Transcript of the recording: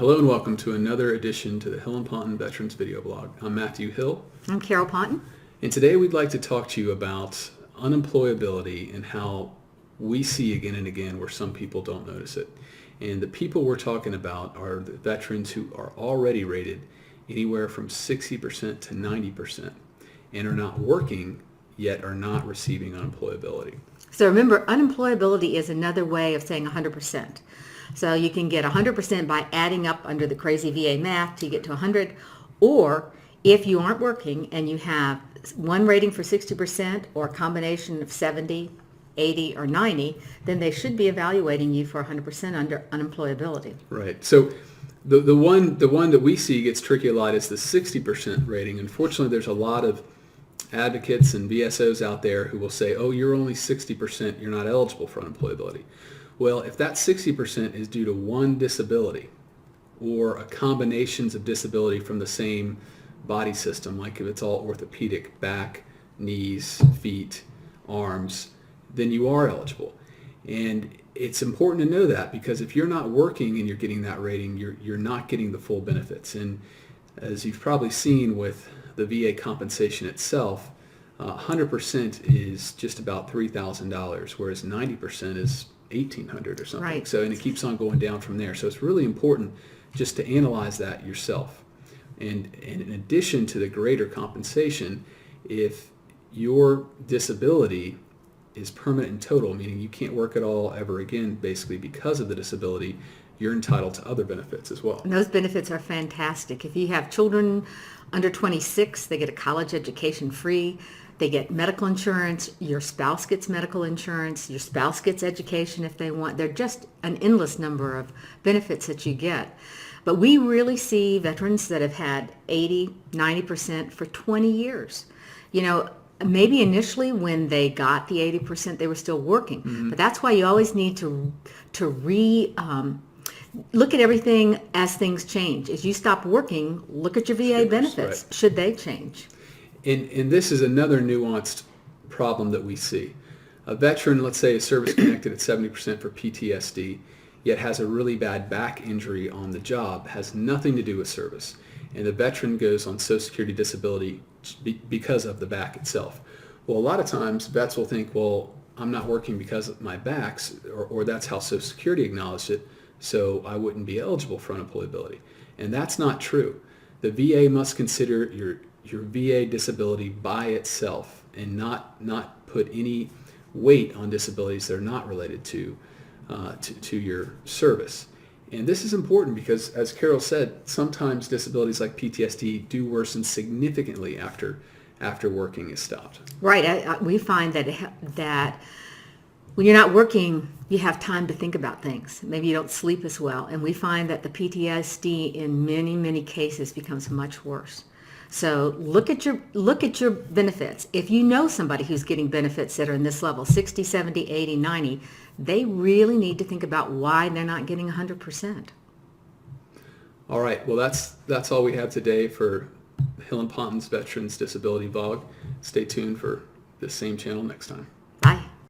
Hello and welcome to another edition to the Hill and Ponton Veterans Video Blog. I'm Matthew Hill. I'm Carol Ponton. And today we'd like to talk to you about unemployability and how we see again and again where some people don't notice it. And the people we're talking about are the veterans who are already rated anywhere from 60% to 90% and are not working yet are not receiving unemployability. So remember, unemployability is another way of saying 100%. So you can get 100% by adding up under the crazy VA math to get to 100, or if you aren't working and you have one rating for 60% or a combination of 70, 80, or 90, then they should be evaluating you for 100% under unemployability. Right. So the one that we see gets tricky a lot is the 60% rating. Unfortunately, there's a lot of advocates and VSOs out there who will say, oh, you're only 60%, you're not eligible for unemployability. Well, if that 60% is due to one disability or a combinations of disability from the same body system, like if it's all orthopedic, back, knees, feet, arms, then you are eligible. And it's important to know that because if you're not working and you're getting that rating, you're not getting the full benefits. And as you've probably seen with the VA compensation itself, 100% is just about $3,000, whereas 90% is $1,800 or something. Right. So, and it keeps on going down from there. So it's really important just to analyze that yourself. And in addition to the greater compensation, if your disability is permanent and total, meaning you can't work at all ever again, basically because of the disability, you're entitled to other benefits as well. And those benefits are fantastic. If you have children under 26, they get a college education free. They get medical insurance. Your spouse gets medical insurance. Your spouse gets education if they want. They're just an endless number of benefits that you get. But we really see veterans that have had 80, 90% for 20 years. You know, maybe initially when they got the 80%, they were still working. Mm-hmm. But that's why you always need to look at everything as things change. As you stop working, look at your VA benefits. Right. Should they change? And this is another nuanced problem that we see. A veteran, let's say, is service-connected at 70% for PTSD, yet has a really bad back injury on the job, has nothing to do with service. And the veteran goes on Social Security disability because of the back itself. Well, a lot of times vets will think, well, I'm not working because of my backs, or that's how Social Security acknowledged it, so I wouldn't be eligible for unemployability. And that's not true. The VA must consider your VA disability by itself and not put any weight on disabilities that are not related to your service. And this is important because, as Carol said, sometimes disabilities like PTSD do worsen significantly after working is stopped. Right. We find that when you're not working, you have time to think about things. Maybe you don't sleep as well. And we find that the PTSD in many, many cases becomes much worse. So look at your benefits. If you know somebody who's getting benefits that are in this level, 60, 70, 80, 90, they really need to think about why they're not getting 100%. All right. Well, that's all we have today for Hill and Ponton's Veterans Disability Blog. Stay tuned for the same channel next time.